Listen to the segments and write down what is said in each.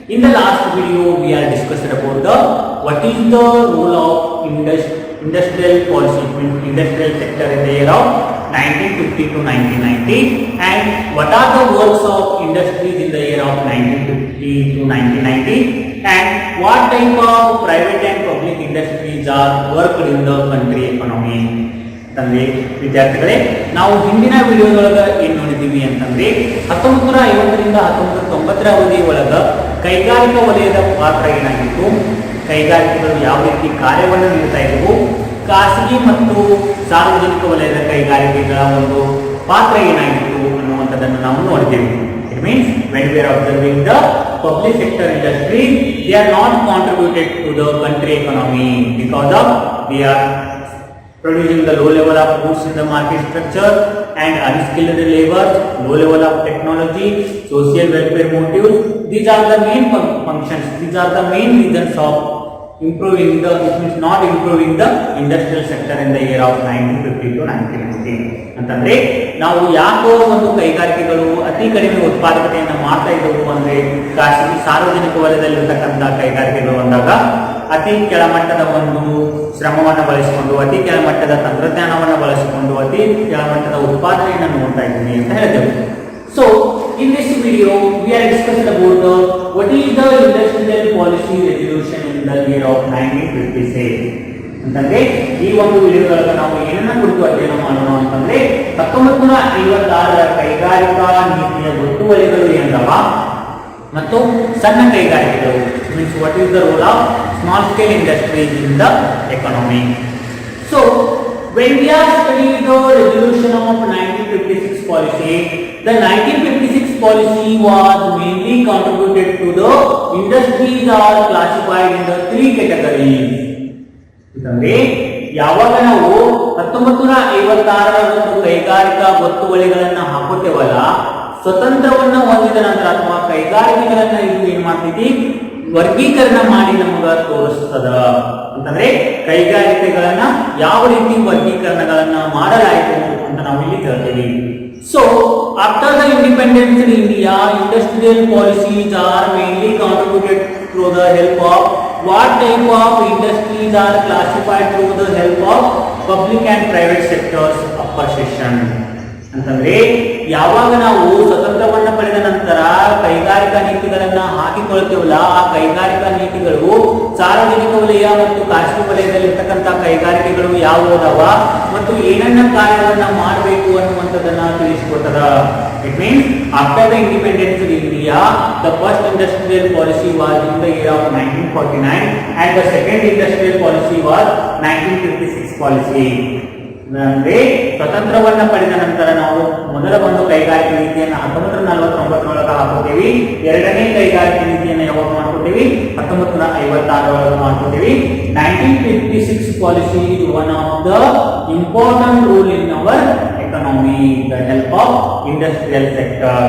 In the last video, we are discussed about the what is the role of industrial policy, industrial sector in the year of 1950 to 1990, and what are the works of industries in the year of 1950 to 1990, and what type of private and public industries are worked in the country economy. ಅಂತಂದ್ರೆ ವಿದ್ಯಾರ್ಥಿಗಳೇ, ನಾವು ಹಿಂದಿನ ವಿಡಿಯೋದೊಳಗ ಏನ್ ನೋಡಿದೀವಿ ಅಂತಂದ್ರೆ 1950 ರಿಂದ 1990 ಅವಧಿ ಒಳಗ ಕೈಗಾರಿಕಾ ವಲಯದ ಪಾತ್ರ ಏನಾಗಿತ್ತು, ಕೈಗಾರಿಕೆಗಳು ಯಾವ ರೀತಿ ಕಾರ್ಯವನ್ನು ನೀಡ್ತಾ ಇದ್ದವು, ಖಾಸಗಿ ಮತ್ತು ಸಾರ್ವಜನಿಕ ವಲಯದ ಕೈಗಾರಿಕೆಗಳ ಒಂದು ಪಾತ್ರ ಏನಾಗಿತ್ತು ಅನ್ನುವಂಥದ್ದನ್ನು ನಾವು ನೋಡಿದ್ದೇವೆ. It means when we are observing the public sector industry, they are not contributed to the country economy because of they are producing the low level of goods in the market structure and unskilled labor, low level of technology, social welfare motives. These are the main functions. These are the main reasons of improving the, it means not improving the industrial sector in the year of 1950 to 1990. ಅಂತಂದ್ರೆ ನಾವು ಯಾಕೋ ಒಂದು ಕೈಗಾರಿಕೆಗಳು ಅತಿ ಕಡಿಮೆ ಉತ್ಪಾದಕತೆಯನ್ನು ಮಾಡ್ತಾ ಇದ್ದವು ಅಂದ್ರೆ ಖಾಸಗಿ ಸಾರ್ವಜನಿಕ ವಲಯದಲ್ಲಿರ್ತಕ್ಕಂಥ ಕೈಗಾರಿಕೆಗಳು ಅಂದಾಗ ಅತಿ ಕೆಳಮಟ್ಟದ ಒಂದು ಶ್ರಮವನ್ನು ಬಳಸಿಕೊಂಡು, ಅತಿ ಕೆಳಮಟ್ಟದ ತಂತ್ರಜ್ಞಾನವನ್ನು ಬಳಸಿಕೊಂಡು, ಅತಿ ಕೆಳಮಟ್ಟದ ಉತ್ಪಾದನೆಯನ್ನು ನೋಡ್ತಾ ಇದ್ದೀನಿ ಅಂತ ಹೇಳಿದೆವು. So in this video we are discussing about what is the industrial policy resolution in the year of 1956. ಅಂತಂದ್ರೆ ಈ ಒಂದು ವಿಡಿಯೋದೊಳಗೆ ನಾವು ಏನನ್ನ ಕುರಿತು ಅಧ್ಯಯನ ಮಾಡೋಣ ಅಂತಂದ್ರೆ 1956ರ ಕೈಗಾರಿಕಾ ನೀತಿಯ ಗೊತ್ತುವಳಿಗಳು ಏನವ ಮತ್ತು ಸಣ್ಣ ಕೈಗಾರಿಕೆಗಳು, means what is the role of small scale industries in the economy. So when we are studying the resolution of 1956 policy, the 1956 policy was mainly contributed to the industries are classified in the three categories. ಅಂದ್ರೆ ಯಾವಾಗ ನಾವು 1956ರ ಒಂದು ಕೈಗಾರಿಕಾ ಗೊತ್ತುವಳಿಗಳನ್ನ ಹಾಕುತ್ತೇವಲ್ಲ, ಸ್ವತಂತ್ರವನ್ನ ಹೊಂದಿದ ನಂತರ ಅಥವಾ ಕೈಗಾರಿಕೆಗಳನ್ನ ಇದು ಏನ್ ಮಾಡ್ತೈತಿ, ವರ್ಗೀಕರಣ ಮಾಡಿ ನಮಗ ತೋರಿಸ್ತದ. ಅಂತಂದ್ರೆ ಕೈಗಾರಿಕೆಗಳನ್ನ ಯಾವ ರೀತಿ ವರ್ಗೀಕರಣಗಳನ್ನ ಮಾಡಲಾಯಿತು ಅಂತ ನಾವು ಇಲ್ಲಿ ಹೇಳ್ತೀವಿ. So after the independence in India, industrial policies are mainly contributed through the help of what type of industries are classified through the help of public and private sectors upper section. ಅಂತಂದ್ರೆ ಯಾವಾಗ ನಾವು ಸ್ವತಂತ್ರವನ್ನ ಪಡೆದ ನಂತರ ಕೈಗಾರಿಕಾ ನೀತಿಗಳನ್ನ ಹಾಕಿಕೊಳ್ತೇವಲ್ಲ, ಆ ಕೈಗಾರಿಕಾ ನೀತಿಗಳು ಸಾರ್ವಜನಿಕ ವಲಯ ಮತ್ತು ಖಾಸಗಿ ವಲಯದಲ್ಲಿರ್ತಕ್ಕಂಥ ಕೈಗಾರಿಕೆಗಳು ಯಾವುದವ ಮತ್ತು ಏನನ್ನ ಕಾರ್ಯವನ್ನ ಮಾಡಬೇಕು ಅನ್ನುವಂಥದ್ದನ್ನ ತಿಳಿಸಿಕೊಟ್ಟದ. It means after the independence in India, the first industrial policy was in the year of 1949 and the second industrial policy was 1956 policy. ಅಂದ್ರೆ ಸ್ವತಂತ್ರವನ್ನ ಪಡೆದ ನಂತರ ನಾವು ಮೊದಲ ಒಂದು ಕೈಗಾರಿಕೆ ನೀತಿಯನ್ನು 1949 ಹಾಕೋತೀವಿ, ಎರಡನೇ ಕೈಗಾರಿಕೆ ನೀತಿಯನ್ನು ಯಾವಾಗ ಮಾಡ್ಕೋತೀವಿ, 1956 ಮಾಡ್ಕೋತೀವಿ. 1956 policy is one of the important rule in our economy, the help of industrial sector.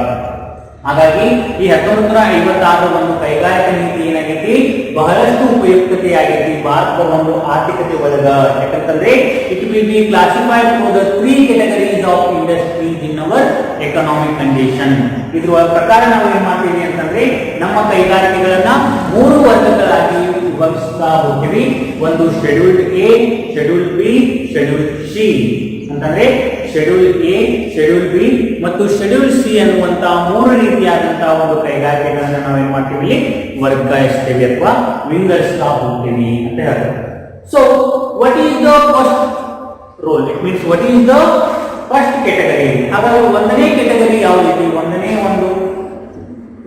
ಹಾಗಾಗಿ ಈ 1956 ಒಂದು ಕೈಗಾರಿಕಾ ನೀತಿ ಏನಾಗೈತಿ, ಬಹಳಷ್ಟು ಉಪಯುಕ್ತತೆಯಾಗೈತಿ ಭಾರತದ ಒಂದು ಆರ್ಥಿಕತೆ ಒಳಗ. ಯಾಕಂತಂದ್ರೆ it will be classified for the three categories of industries in our economic condition. ಇದ್ರ ಪ್ರಕಾರ ನಾವು ಏನ್ ಮಾಡ್ತೀವಿ ಅಂತಂದ್ರೆ ನಮ್ಮ ಕೈಗಾರಿಕೆಗಳನ್ನ ಮೂರು ವರ್ಗಗಳಾಗಿ ವಿಭಜಿಸ್ತಾ ಹೋಗ್ತೀವಿ. ಒಂದು scheduled A, schedule B, schedule C. ಅಂತಂದ್ರೆ ಶೆಡ್ಯೂಲ್ ಎ, ಶೆಡ್ಯೂಲ್ ಬಿ ಮತ್ತು ಶೆಡ್ಯೂಲ್ ಸಿ ಅನ್ನುವಂತ ಮೂರು ರೀತಿಯಾದಂತಹ ಒಂದು ಕೈಗಾರಿಕೆಗಳನ್ನ ನಾವೇನ್ ಮಾಡ್ತೀವಿ, ವರ್ಗಾಯಿಸ್ತೇವೆ ಅಥವಾ ವಿಂಗಡಿಸ್ತಾ ಹೋಗ್ತೀವಿ ಅಂತ ಹೇಳ್ತಾರೆ. So what is the first role, it means what is the first category. ಹಾಗಾದ್ರೆ ಒಂದನೇ ಕ್ಯಾಟಗರಿ ಯಾವ ರೀತಿ, ಒಂದನೇ ಒಂದು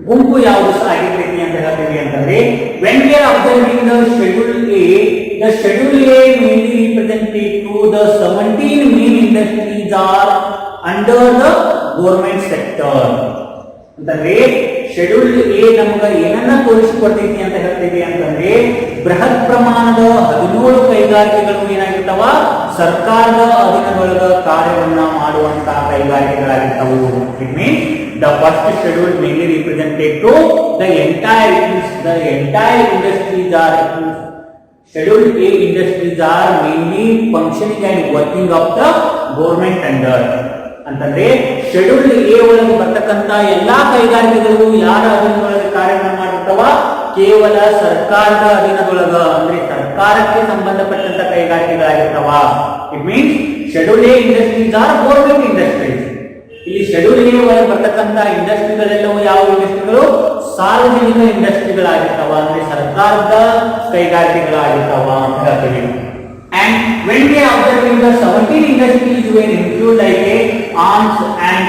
ಗುಂಪು ಯಾವುದು ಆಗಿರ್ತೈತಿ ಅಂತ ಹೇಳ್ತೀವಿ ಅಂತಂದ್ರೆ when we are observing the schedule A, the schedule A mainly represented to the 17 main industries are under the government sector. ಅಂತಂದ್ರೆ ಶೆಡ್ಯೂಲ್ ಎ ನಮಗ ಏನನ್ನ ತೋರಿಸಿಕೊಡ್ತೈತಿ ಅಂತ ಹೇಳ್ತೀವಿ ಅಂತಂದ್ರೆ ಬೃಹತ್ ಪ್ರಮಾಣದ 17 ಕೈಗಾರಿಕೆಗಳು ಏನಾಗಿರ್ತಾವ, ಸರ್ಕಾರದ ಅಧೀನದೊಳಗ ಕಾರ್ಯವನ್ನ ಮಾಡುವಂತಹ ಕೈಗಾರಿಕೆಗಳಾಗಿರ್ತಾವು. It means the first schedule mainly represented to the entire industries are schedule A industries are mainly functioning and working of the government under. ಅಂತಂದ್ರೆ ಶೆಡ್ಯೂಲ್ ಎ ಒಳಗೆ ಬರ್ತಕ್ಕಂತ ಎಲ್ಲಾ ಕೈಗಾರಿಕೆಗಳು ಯಾರ ಅಧೀನದೊಳಗೆ ಕಾರ್ಯವನ್ನು ಮಾಡಿರ್ತಾವ, ಕೇವಲ ಸರ್ಕಾರದ ಅಧೀನದೊಳಗ ಅಂದ್ರೆ ಸರ್ಕಾರಕ್ಕೆ ಸಂಬಂಧಪಟ್ಟಂತ ಕೈಗಾರಿಕೆಗಳಾಗಿರ್ತಾವ. It means schedule A industries are government industries. ಇಲ್ಲಿ ಶೆಡ್ಯೂಲ್ ಎ ಒಳಗೆ ಬರ್ತಕ್ಕಂತ ಇಂಡಸ್ಟ್ರಿಗಳೆಲ್ಲವೂ ಯಾವ ಇಂಡಸ್ಟ್ರಿಗಳು? ಸಾರ್ವಜನಿಕ ಇಂಡಸ್ಟ್ರಿಗಳಾಗಿರ್ತಾವ, ಅಂದ್ರೆ ಸರ್ಕಾರದ ಕೈಗಾರಿಕೆಗಳಾಗಿರ್ತಾವ ಅಂತ ಹೇಳ್ತೀವಿ. And when we are observing the 17 industries were include like arms and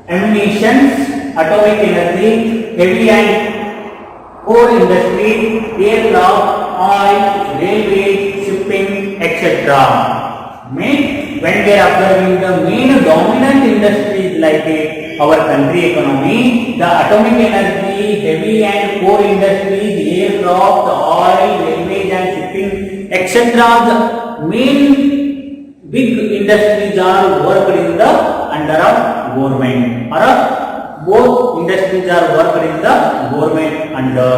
ammunitions, atomic energy, heavy and core industry, aircraft, oil, railway, shipping, etc. When we are observing the main dominant industries like our country economy, the atomic energy, heavy and core industries, aircraft, oil, railways and shipping, etc. The main big industries are worked in the under of government, or both industries are worked in the government under,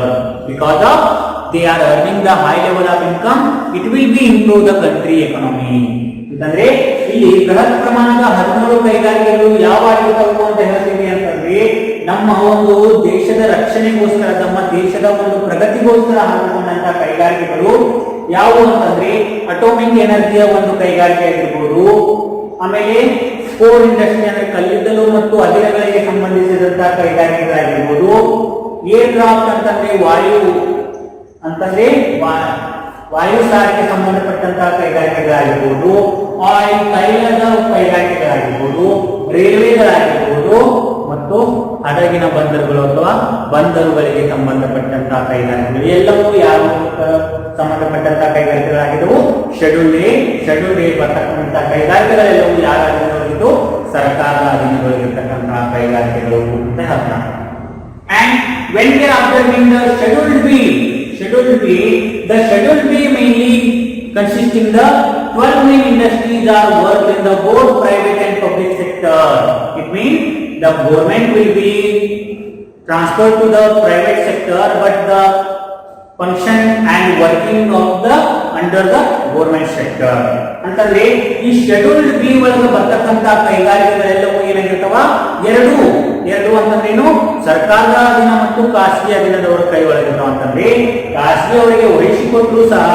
because of they are earning the high level of income. It will be improve the country economy. ಅಂದ್ರೆ ಇಲ್ಲಿ ಬೃಹತ್ ಪ್ರಮಾಣದ 13 ಕೈಗಾರಿಕೆಗಳು ಯಾವ ಆಗಿರ್ತಾವು ಅಂತ ಹೇಳ್ತೀವಿ ಅಂತಂದ್ರೆ, ನಮ್ಮ ಒಂದು ದೇಶದ ರಕ್ಷಣೆಗೋಸ್ಕರ, ನಮ್ಮ ದೇಶದ ಒಂದು ಪ್ರಗತಿಗೋಸ್ಕರ ಹಾಕಿಕೊಂಡಂತ ಕೈಗಾರಿಕೆಗಳು ಯಾವುವು ಅಂತಂದ್ರೆ ಅಟೋಮಿಕ್ ಎನರ್ಜಿಯ ಒಂದು ಕೈಗಾರಿಕೆ ಆಗಿರ್ಬೋದು, ಆಮೇಲೆ ಕೋರ್ ಇಂಡಸ್ಟ್ರಿ ಅಂದ್ರೆ ಕಲ್ಲಿದ್ದಲು ಮತ್ತು ಅದಿರಗಳಿಗೆ ಸಂಬಂಧಿಸಿದಂತಹ ಕೈಗಾರಿಕೆಗಳಾಗಿರ್ಬೋದು, ಏರ್ ಕ್ರಾಫ್ಟ್ ಅಂತಂದ್ರೆ ವಾಯು ಸಾರಿಗೆ ಸಂಬಂಧಪಟ್ಟಂತಹ ಕೈಗಾರಿಕೆಗಳಾಗಿರ್ಬೋದು, ಆಯಿಲ್ ತೈಲದ ಕೈಗಾರಿಕೆಗಳಾಗಿರ್ಬೋದು, ರೈಲ್ವೆಗಳಾಗಿರ್ಬೋದು, ಮತ್ತು ಹಡಗಿನ ಬಂದರುಗಳು ಅಥವಾ ಬಂದರುಗಳಿಗೆ ಸಂಬಂಧಪಟ್ಟಂತಹ ಕೈಗಾರಿಕೆಗಳು ಎಲ್ಲವೂ ಯಾವ ಸಂಬಂಧಪಟ್ಟಂತಹ ಕೈಗಾರಿಕೆಗಳಾಗಿದ್ದವು? ಶೆಡ್ಯೂಲ್ ಎ ಬರ್ತಕ್ಕಂತಹ ಕೈಗಾರಿಕೆಗಳೆಲ್ಲವೂ ಯಾರ ಅಧೀನದೊಳಗಿದ್ದು? ಸರ್ಕಾರದ ಅಧೀನದೊಳಗಿರ್ತಕ್ಕಂತಹ ಕೈಗಾರಿಕೆಗಳು ಅಂತ ಹೇಳ್ತಾರೆ. And when we are observing the schedule B, the schedule B mainly consisting the 12 main industries are worked in the both private and public sector. It means the government will be transferred to the private sector, but the function and working of the under the government sector. ಅಂತಂದ್ರೆ ಈ schedule B ಒಳಗೆ ಬರ್ತಕ್ಕಂತ ಕೈಗಾರಿಕೆಗಳೆಲ್ಲವೂ ಏನಾಗಿರ್ತಾವ? ಎರಡು ಅಂತಂದ್ರೇನು? ಸರ್ಕಾರದ ಅಧೀನ ಮತ್ತು ಖಾಸಗಿ ಅಧೀನದವರ ಕೈ ಒಳಗಿರ್ತಾವ. ಅಂತಂದ್ರೆ ಖಾಸಗಿ ಅವರಿಗೆ ವಹಿಸಿಕೊಟ್ಟರು ಸಹ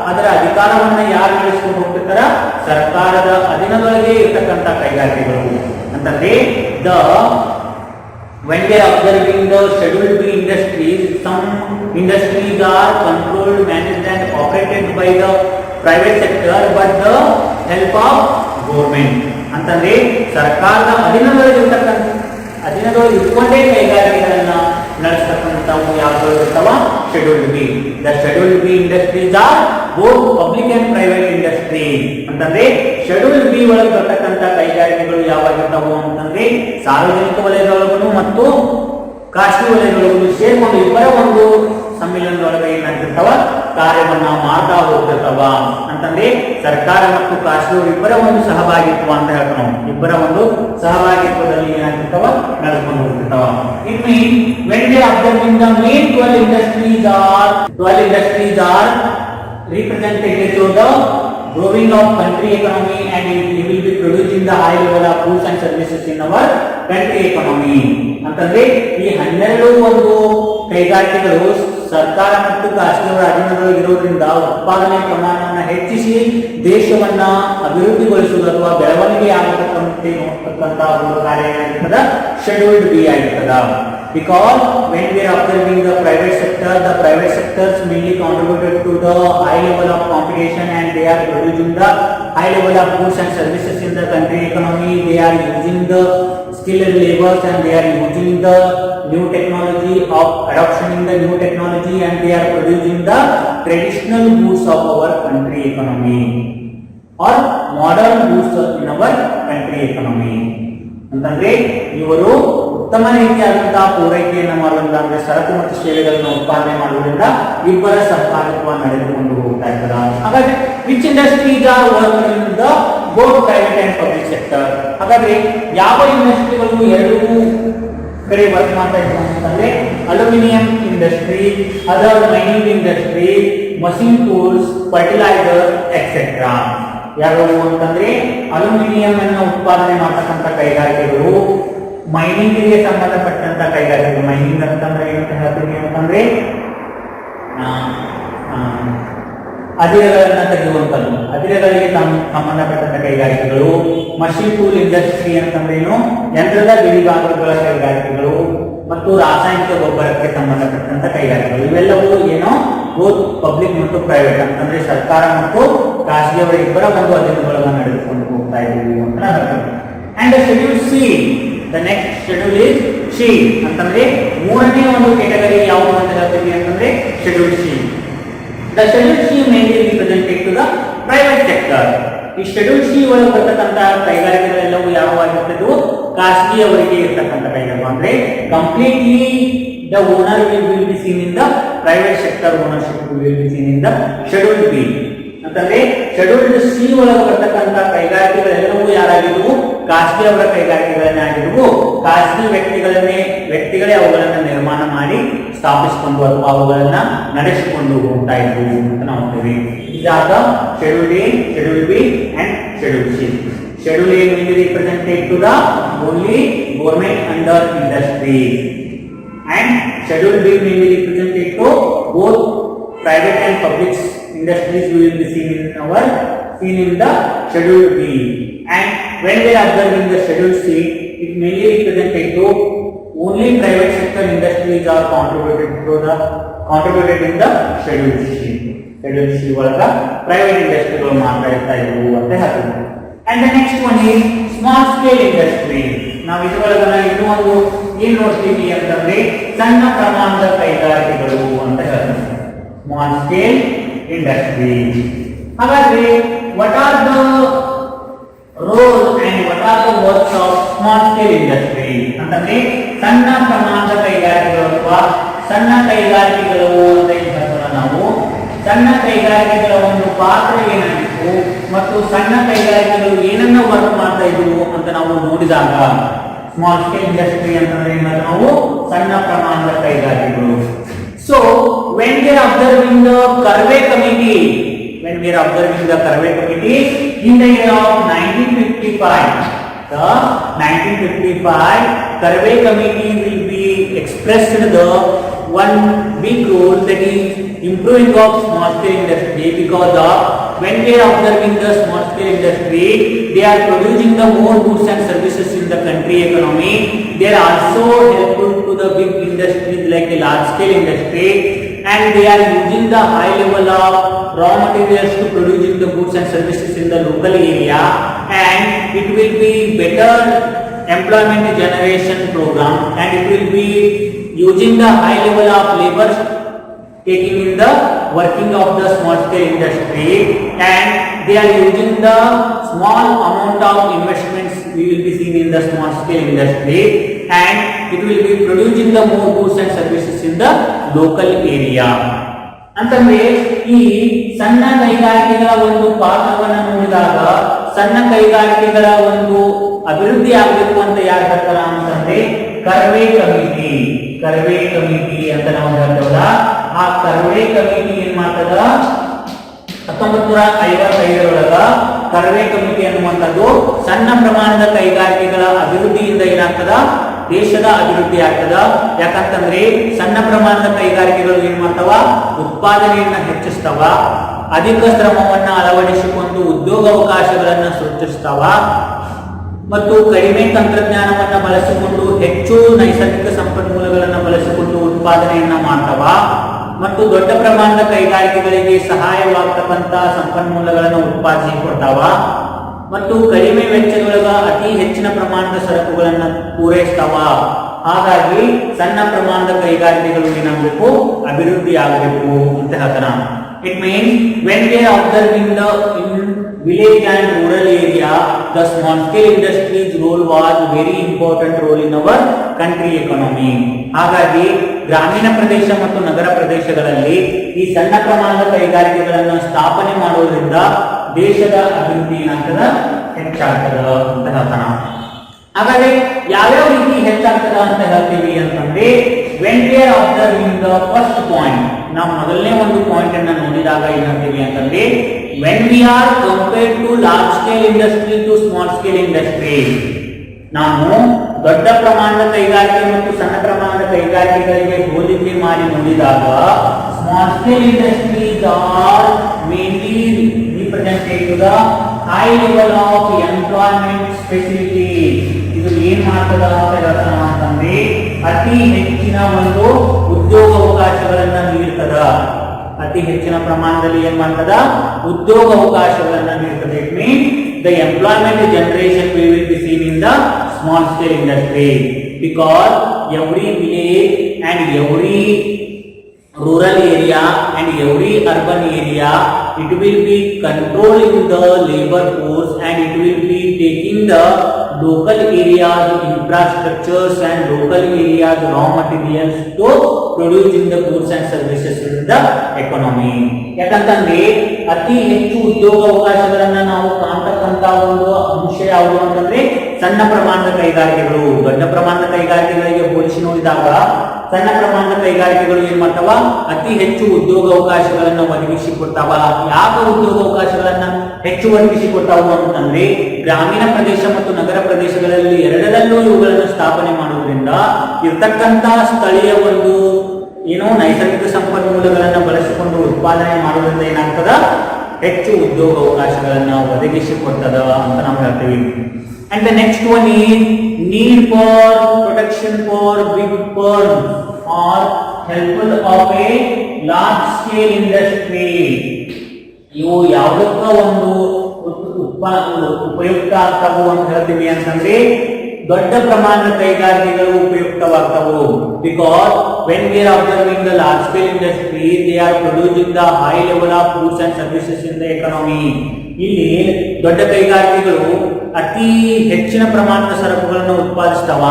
ಅದರ ಅಧಿಕಾರವನ್ನ ಯಾರು ನಡೆಸಿಕೊಂಡು ಹೋಗ್ತಿರ್ತಾರ? ಸರ್ಕಾರದ ಅಧೀನದೊಳಗೆ ಇರ್ತಕ್ಕಂತ ಕೈಗಾರಿಕೆಗಳು. ಅಂತಂದ್ರೆ when we are observing the schedule B industries, some industries are controlled, managed and operated by the private sector but the help of government. ಅಂತಂದ್ರೆ ಸರ್ಕಾರದ ಅಧೀನದೊಳಗೆ ಇಟ್ಕೊಂಡೇ ಕೈಗಾರಿಕೆಗಳನ್ನ ನಡೆಸತಕ್ಕಂಥವು ಯಾವ್ದು ಇರ್ತಾವ? Schedule B. The schedule B industries are both public and private industry. ಅಂತಂದ್ರೆ schedule B ಒಳಗೆ ಬರ್ತಕ್ಕಂಥ ಕೈಗಾರಿಕೆಗಳು ಯಾವಾಗಿರ್ತಾವು ಅಂತಂದ್ರೆ ಸಾರ್ವಜನಿಕ ವಲಯದೊಳಗೂ ಮತ್ತು ಖಾಸಗಿ ವಲಯದೊಳಗೂ ಸೇರ್ಕೊಂಡು ಇಬ್ಬರ ಒಂದು ಸಮ್ಮಿಲನದೊಳಗೆ ಏನಾಗಿರ್ತಾವ? ಕಾರ್ಯವನ್ನ ಮಾಡ್ತಾ ಹೋಗ್ತಿರ್ತಾವ. ಅಂತಂದ್ರೆ ಸರ್ಕಾರ ಮತ್ತು ಖಾಸಗಿ ಇಬ್ಬರ ಒಂದು ಸಹಭಾಗಿತ್ವ ಅಂತ ಹೇಳ್ತಾವ. ಇಬ್ಬರ ಒಂದು ಸಹಭಾಗಿತ್ವದಲ್ಲಿ ಏನಾಗಿರ್ತಾವ? ನಡೆದುಕೊಂಡು ಹೋಗ್ತಿರ್ತಾವ. It mean when we are observing the main 12 industries are represented to the growing of country economy, and it will be producing the high level of goods and services in our country economy. ಅಂತಂದ್ರೆ ಈ 12 ಒಂದು ಕೈಗಾರಿಕೆಗಳು ಸರ್ಕಾರ ಮತ್ತು ಖಾಸಗಿಯವರ ಅಧೀನದೊಳಗೆ ಇರೋದ್ರಿಂದ ಉತ್ಪಾದನೆ ಪ್ರಮಾಣವನ್ನು ಹೆಚ್ಚಿಸಿ ದೇಶವನ್ನ ಅಭಿವೃದ್ಧಿಗೊಳಿಸುವುದು ಅಥವಾ ಬೆಳವಣಿಗೆ ಆಗತಕ್ಕಂತೆ ನೋಡ್ತಕ್ಕಂತಹ ಒಂದು ಕಾರ್ಯ ಏನಾಗಿರ್ತದ? ಶೆಡ್ಯೂಲ್ಡ್ ಬಿ ಆಗಿರ್ತದ. Because when we are observing the private sectors mainly contributed to the high level of competition, and they are producing the high level of goods and services in the country economy. They are using the skilled laborers and they are using the new technology of adoption in the new technology, and they are producing the traditional goods of our country economy or modern goods in our country economy. ಅಂತಂದ್ರೆ ಇವರು ಉತ್ತಮ ರೀತಿಯಾದಂತಹ ಪೂರೈಕೆಯನ್ನು ಮಾಡುವುದರಿಂದ, ಅಂದ್ರೆ ಸರಕು ಮತ್ತು ಸೇವೆಗಳನ್ನು ಉತ್ಪಾದನೆ ಮಾಡುವುದರಿಂದ ಇಬ್ಬರ ಸಹಭಾಗಿತ್ವ ನಡೆದುಕೊಂಡು ಹೋಗ್ತಾ ಇರ್ತದ. ಹಾಗಾದ್ರೆ which industries are working in the both private and public sector? ಹಾಗಾದ್ರೆ ಯಾವ ಇಂಡಸ್ಟ್ರಿಗಳು ಎರಡೂ ಕಡೆ ವರ್ಕ್ ಮಾಡ್ತಾ ಇದ್ವು ಅಂತಂದ್ರೆ aluminium industry, other mining industry, machine tools, fertiliser etcetera. ಯಾವ್ಯಾವು ಅಂತಂದ್ರೆ ಅಲ್ಯೂಮಿನಿಯಂ ಅನ್ನು ಉತ್ಪಾದನೆ ಮಾಡತಕ್ಕಂಥ ಕೈಗಾರಿಕೆಗಳು, ಮೈನಿಂಗ್ಗೆ ಸಂಬಂಧಪಟ್ಟಂತ ಕೈಗಾರಿಕೆಗಳು. ಮೈನಿಂಗ್ ಅಂತಂದ್ರೆ ಏನಂತ ಹೇಳ್ತೀವಿ ಅಂತಂದ್ರೆ ಅದಿರುಗಳನ್ನ ತೆಗೆಯುವಂಥದ್ದು, ಅದಿರುಗಳಿಗೆ ಸಂಬಂಧಪಟ್ಟಂತ ಕೈಗಾರಿಕೆಗಳು. ಮಷಿನ್ ಟೂಲ್ ಇಂಡಸ್ಟ್ರಿ ಅಂತಂದ್ರೆ ಏನು, ಯಂತ್ರದ ಬಿಡಿಭಾಗಗಳ ಕೈಗಾರಿಕೆಗಳು ಮತ್ತು ರಾಸಾಯನಿಕ ಗೊಬ್ಬರಕ್ಕೆ ಸಂಬಂಧಪಟ್ಟಂತ ಕೈಗಾರಿಕೆಗಳು. ಇವೆಲ್ಲವೂ ಏನೋ ಬೋತ್ ಪಬ್ಲಿಕ್ ಮತ್ತು ಪ್ರೈವೇಟ್ ಅಂತಂದ್ರೆ ಸರ್ಕಾರ ಮತ್ತು ಖಾಸಗಿಯವರ ಇಬ್ಬರ ಒಂದು ಅಧೀನದೊಳಗೆ ನಡೆದುಕೊಂಡು ಹೋಗ್ತಾ ಇದ್ದೀವಿ ಅಂತ ಹೇಳ್ತಾರೆ. And schedule C, the next schedule is C ಅಂತಂದ್ರೆ ಮೂರನೇ ಒಂದು ಕ್ಯಾಟಗರಿ ಯಾವುದು ಅಂತ ಹೇಳ್ತೀವಿ ಅಂತಂದ್ರೆ schedule C. The schedule C mainly represented to the private sector. ಈ ಶೆಡ್ಯೂಲ್ ಸಿ ಒಳಗೆ ಬರ್ತಕ್ಕಂಥ ಕೈಗಾರಿಕೆಗಳೆಲ್ಲವೂ ಯಾವಾಗಿರ್ತದವು, ಖಾಸಗಿಯವರಿಗೆ ಇರ್ತಕ್ಕಂಥ ಕೈಗಾರಿಕೆ. ಅಂದ್ರೆ completely the owner will be seen in the private sector, ownership will be seen in the schedule B. ಅಂತಂದ್ರೆ schedule C ಒಳಗೆ ಬರ್ತಕ್ಕಂಥ ಕೈಗಾರಿಕೆಗಳೆಲ್ಲವೂ ಯಾರಾಗಿದ್ವು, ಖಾಸಗಿಯವರ ಕೈಗಾರಿಕೆಗಳನ್ನೇ ಆಗಿದ್ವು. ಖಾಸಗಿ ವ್ಯಕ್ತಿಗಳೇ ಅವುಗಳನ್ನು ನಿರ್ಮಾಣ ಮಾಡಿ ಸ್ಥಾಪಿಸಿಕೊಂಡು ಅಥವಾ ಅವುಗಳನ್ನ ನಡೆಸಿಕೊಂಡು ಹೋಗ್ತಾ ಇದ್ವು ಅಂತ ನಾವು ಹೇಳ್ತೀವಿ. ಇದಾಗ schedule A, schedule B and schedule C. Schedule A mainly represented to the only government under industry and schedule B mainly represented to both private and public industries. We will be seen in the schedule B. And when we are observing the schedule C, it mainly represented to only private sector industries are contributed in the schedule C. Schedule C ಒಳಗ private industries ಮಾತ್ರ ಇರ್ತಾ ಇದ್ವು ಅಂತ ಹೇಳ್ತೀವಿ. And the next one is small scale industry. ನಾವು ಇದರೊಳಗ ಇನ್ನೂ ಒಂದು ಏನ್ ನೋಡ್ತೀವಿ ಅಂತಂದ್ರೆ ಸಣ್ಣ ಪ್ರಮಾಣದ ಕೈಗಾರಿಕೆಗಳು ಅಂತ ಹೇಳ್ತೀವಿ. Small scale industry. ಹಾಗಾದ್ರೆ what are the role and what are the works of small scale industry ಅಂತಂದ್ರೆ ಸಣ್ಣ ಪ್ರಮಾಣದ ಕೈಗಾರಿಕೆಗಳು ಅಥವಾ ಸಣ್ಣ ಕೈಗಾರಿಕೆಗಳು ಅಂತ ಹೇಳ್ತಾರೆ. ನಾವು ಸಣ್ಣ ಕೈಗಾರಿಕೆಗಳ ಒಂದು ಪಾತ್ರ ಏನಾಗಿತ್ತು ಮತ್ತು ಸಣ್ಣ ಕೈಗಾರಿಕೆಗಳು ಏನನ್ನ ವರ್ಕ್ ಮಾಡ್ತಾ ಇದ್ವು ಅಂತ ನಾವು ನೋಡಿದಾಗ ಸ್ಮಾಲ್ ಸ್ಕೇಲ್ ಇಂಡಸ್ಟ್ರಿ ಅಂತಂದ್ರೆ ನಾವು ಸಣ್ಣ ಪ್ರಮಾಣದ ಕೈಗಾರಿಕೆಗಳು. So when we are observing the Karve committee in the year of 1955, the 1955 Karve committee will be expressed the one big role, that is improving of small scale industry, because when we are observing the small scale industry, they are producing the more goods and services in the country economy. They are also helpful to the big industries like the large scale industry, and they are using the high level of raw materials to producing the goods and services in the local area, and it will be better employment generation program, and it will be using the high level of labor taking in the working of the small scale industry, and they are using the small amount of investments we will be seeing in the small scale industry, and it will be producing the more goods and services in the local area. ಅಂತಂದ್ರೆ ಈ ಸಣ್ಣ ಕೈಗಾರಿಕೆಗಳ ಒಂದು ಪಾತ್ರವನ್ನು ನೋಡಿದಾಗ ಸಣ್ಣ ಕೈಗಾರಿಕೆಗಳ ಒಂದು ಅಭಿವೃದ್ಧಿ ಆಗಬೇಕು ಅಂತ ಯಾರು ಹೇಳ್ತಾರ ಅಂತಂದ್ರೆ ಕರ್ವೆ ಕಮಿಟಿ ಅಂತ ನಾವು ಹೇಳ್ತೇವಲ್ಲ, ಆ ಕರ್ವೆ ಕಮಿಟಿ ಏನ್ ಮಾಡ್ತದ 1955ರೊಳಗ ಕರ್ವೆ ಕಮಿಟಿ ಅನ್ನುವಂಥದ್ದು ಸಣ್ಣ ಪ್ರಮಾಣದ ಕೈಗಾರಿಕೆಗಳ ಅಭಿವೃದ್ಧಿಯಿಂದ ಏನಾಗ್ತದ, ದೇಶದ ಅಭಿವೃದ್ಧಿ ಆಗ್ತದ. ಯಾಕಂತಂದ್ರೆ ಸಣ್ಣ ಪ್ರಮಾಣದ ಕೈಗಾರಿಕೆಗಳು ಏನ್ ಮಾಡ್ತಾವ, ಉತ್ಪಾದನೆಯನ್ನ ಹೆಚ್ಚಿಸ್ತಾವ, ಅಧಿಕ ಶ್ರಮವನ್ನ ಅಳವಡಿಸಿಕೊಂಡು ಉದ್ಯೋಗಾವಕಾಶಗಳನ್ನ ಸೃಷ್ಟಿಸ್ತಾವ ಮತ್ತು ಕಡಿಮೆ ತಂತ್ರಜ್ಞಾನವನ್ನ ಬಳಸಿಕೊಂಡು ಹೆಚ್ಚು ನೈಸರ್ಗಿಕ ಸಂಪನ್ಮೂಲಗಳನ್ನು ಬಳಸಿಕೊಂಡು ಉತ್ಪಾದನೆಯನ್ನ ಮಾಡ್ತಾವ ಮತ್ತು ದೊಡ್ಡ ಪ್ರಮಾಣದ ಕೈಗಾರಿಕೆಗಳಿಗೆ ಸಹಾಯವಾಗತಕ್ಕಂತ ಸಂಪನ್ಮೂಲಗಳನ್ನು ಉತ್ಪಾದಿಸಿ ಕೊಡ್ತಾವ ಮತ್ತು ಕಡಿಮೆ ವೆಚ್ಚದೊಳಗ ಅತಿ ಹೆಚ್ಚಿನ ಪ್ರಮಾಣದ ಸರಕುಗಳನ್ನು ಪೂರೈಸ್ತಾವ. ಹಾಗಾಗಿ ಸಣ್ಣ ಪ್ರಮಾಣದ ಕೈಗಾರಿಕೆಗಳು ಏನಾಗಬೇಕು, ಅಭಿವೃದ್ಧಿ ಆಗಬೇಕು ಅಂತ ಹೇಳ್ತಾನ. It means when we are observing the in village and rural area, the small scale industries role was very important role in our country economy. ಹಾಗಾಗಿ ಗ್ರಾಮೀಣ ಪ್ರದೇಶ ಮತ್ತು ನಗರ ಪ್ರದೇಶಗಳಲ್ಲಿ ಈ ಸಣ್ಣ ಪ್ರಮಾಣದ ಕೈಗಾರಿಕೆಗಳನ್ನು ಸ್ಥಾಪನೆ ಮಾಡೋದ್ರಿಂದ ದೇಶದ ಅಭಿವೃದ್ಧಿ ಏನಾಗ್ತದ, ಹೆಚ್ಚಾಗ್ತದ ಅಂತ ಹೇಳ್ತಾನ. ಹಾಗಾದ್ರೆ ಯಾವ್ಯಾವ ರೀತಿ ಹೆಚ್ಚಾಗ್ತದ ಅಂತ ಹೇಳ್ತೀವಿ ಅಂತಂದ್ರೆ when we are observing the first point, ನಾವು ಮೊದಲನೇ ಒಂದು ಪಾಯಿಂಟ್ ಅನ್ನ ನೋಡಿದಾಗ ಏನ್ ಹೇಳ್ತೀವಿ ಅಂತಂದ್ರೆ when we are compared to large scale industry to small scale industry, ನಾವು ದೊಡ್ಡ ಪ್ರಮಾಣದ ಕೈಗಾರಿಕೆ ಮತ್ತು ಸಣ್ಣ ಪ್ರಮಾಣದ ಕೈಗಾರಿಕೆಗಳಿಗೆ ಹೋಲಿಕೆ ಮಾಡಿ ನೋಡಿದಾಗ small scale industries are mainly represented to the high level of employment facility. ಇದು ಏನ್ ಮಾಡ್ತದ ಅಂತಂದ್ರೆ ಅತಿ ಹೆಚ್ಚಿನ ಒಂದು ಉದ್ಯೋಗ ಅವಕಾಶಗಳನ್ನ ನೀಡ್ತದ. ಅತಿ ಹೆಚ್ಚಿನ ಪ್ರಮಾಣದಲ್ಲಿ ಏನ್ ಮಾಡ್ತದ, ಉದ್ಯೋಗ ಅವಕಾಶಗಳನ್ನ ನೀಡ್ತದೆ. It means the employment generation we will be seen in the small scale industry, because every village and every rural area and every urban area, it will be controlling the labor force and it will be taking the local areas infrastructures and local areas raw materials to produce in the goods and services in the economy. ಯಾಕಂತಂದ್ರೆ ಅತಿ ಹೆಚ್ಚು ಉದ್ಯೋಗ ಅವಕಾಶಗಳನ್ನ ನಾವು ಕಾಣ್ತಕ್ಕಂತ ಒಂದು ಅಂಶ ಯಾವುದು ಅಂತಂದ್ರೆ ಸಣ್ಣ ಪ್ರಮಾಣದ ಕೈಗಾರಿಕೆಗಳು. ದೊಡ್ಡ ಪ್ರಮಾಣದ ಕೈಗಾರಿಕೆಗಳಿಗೆ ಹೋಲಿಸಿ ನೋಡಿದಾಗ ಸಣ್ಣ ಪ್ರಮಾಣದ ಕೈಗಾರಿಕೆಗಳು ಏನ್ ಮಾಡ್ತಾವ, ಅತಿ ಹೆಚ್ಚು ಉದ್ಯೋಗ ಅವಕಾಶಗಳನ್ನ ಒದಗಿಸಿಕೊಡ್ತಾವ. ಯಾವ ಉದ್ಯೋಗ ಅವಕಾಶಗಳನ್ನ ಹೆಚ್ಚು ಒದಗಿಸಿಕೊಡ್ತಾವ ಅಂತಂದ್ರೆ ಗ್ರಾಮೀಣ ಪ್ರದೇಶ ಮತ್ತು ನಗರ ಪ್ರದೇಶಗಳಲ್ಲಿ ಎರಡರಲ್ಲೂ ಇವುಗಳನ್ನು ಸ್ಥಾಪನೆ ಮಾಡುವುದರಿಂದ ಇರ್ತಕ್ಕಂತ ಸ್ಥಳೀಯ ಒಂದು ನೈಸರ್ಗಿಕ ಸಂಪನ್ಮೂಲಗಳನ್ನು ಬಳಸಿಕೊಂಡು ಉತ್ಪಾದನೆ ಮಾಡುವುದರಿಂದ ಏನಾಗ್ತದ, ಹೆಚ್ಚು ಉದ್ಯೋಗ ಅವಕಾಶಗಳನ್ನ ಒದಗಿಸಿಕೊಡ್ತದ ಅಂತ ನಾವು ಹೇಳ್ತೀವಿ. And the next one is need for protection for big firms or helpful of a large scale industry. ಇವು ಯಾವುದಕ್ಕ ಒಂದು ಉಪಯುಕ್ತ ಆಗ್ತಾವು ಅಂತ ಹೇಳ್ತೀವಿ ಅಂತಂದ್ರೆ ದೊಡ್ಡ ಪ್ರಮಾಣದ ಕೈಗಾರಿಕೆಗಳು ಉಪಯುಕ್ತವಾಗ್ತಾವು. Because when we are observing the large scale industry, they are producing the high level of goods and services in the economy. ಇಲ್ಲಿ ದೊಡ್ಡ ಕೈಗಾರಿಕೆಗಳು ಅತಿ ಹೆಚ್ಚಿನ ಪ್ರಮಾಣದ ಸರಕುಗಳನ್ನು ಉತ್ಪಾದಿಸ್ತಾವ.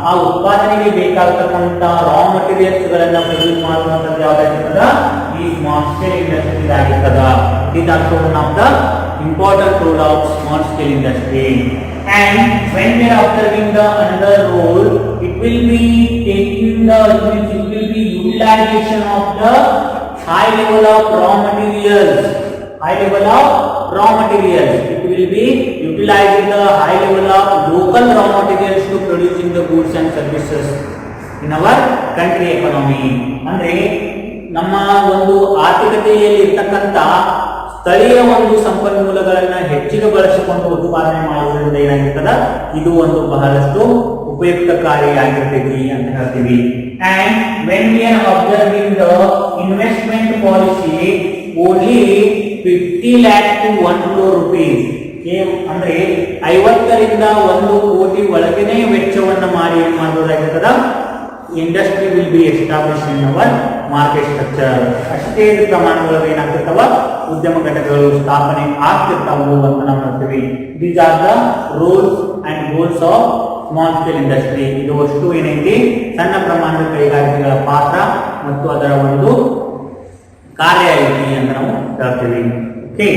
ಆ ಉತ್ಪಾದನೆಗೆ ಬೇಕಾಗತಕ್ಕಂತ ರಾ ಮಟೀರಿಯಲ್ಸ್ ಗಳನ್ನ ಪ್ರೊಡ್ಯೂಸ್ ಮಾಡುವಂತದ್ದು ಯಾವ್ದಾಗಿರ್ತದ, ಈ ಸ್ಮಾಲ್ ಸ್ಕೇಲ್ ಇಂಡಸ್ಟ್ರಿ ಆಗಿರ್ತದ. ಇದು also one of the important role of small scale industry. And when we are observing the another role, it will be taking the utilization of the high level of raw materials. High level of raw materials. It will be utilizing the high level of local raw materials to producing the goods and services in our country economy. ಅಂದ್ರೆ ನಮ್ಮ ಒಂದು ಆರ್ಥಿಕತೆಯಲ್ಲಿ ಇರ್ತಕ್ಕಂತ ಸ್ಥಳೀಯ ಒಂದು ಸಂಪನ್ಮೂಲಗಳನ್ನ ಹೆಚ್ಚಿಗೆ ಬಳಸಿಕೊಂಡು ಉತ್ಪಾದನೆ ಮಾಡುವುದರಿಂದ ಏನಾಗಿರ್ತದ, ಇದು ಒಂದು ಬಹಳಷ್ಟು ಉಪಯುಕ್ತಕಾರಿಯಾಗಿರ್ತೈತಿ ಅಂತ ಹೇಳ್ತೀವಿ. And when we are observing the investment policy, only 50 lakh to 1 crore rupees, ಅಂದ್ರೆ 50ರಿಂದ 1 ಕೋಟಿ ಒಳಗಿನ ವೆಚ್ಚವನ್ನು ಮಾಡಿ ಏನ್ ಮಾಡಬಹುದಾಗಿರ್ತದ, industry will be establish in our market structure. ಅಷ್ಟೇ ಪ್ರಮಾಣದೊಳಗೆ ಏನಾಗ್ತಿರ್ತಾವ, ಉದ್ಯಮ ಘಟಕಗಳು ಸ್ಥಾಪನೆ ಆಗ್ತಿರ್ತಾವು ಅಂತ ನಾವು ಹೇಳ್ತೀವಿ. These are the rules and goals of small scale industry. ಇದು ಅಷ್ಟು ಏನೈತಿ, ಸಣ್ಣ ಪ್ರಮಾಣದ ಕೈಗಾರಿಕೆಗಳ ಪಾತ್ರ ಮತ್ತು ಅದರ ಒಂದು ಕಾರ್ಯ ಐತಿ ಅಂತ ನಾವು ಹೇಳ್ತೀವಿ. ಓಕೆ.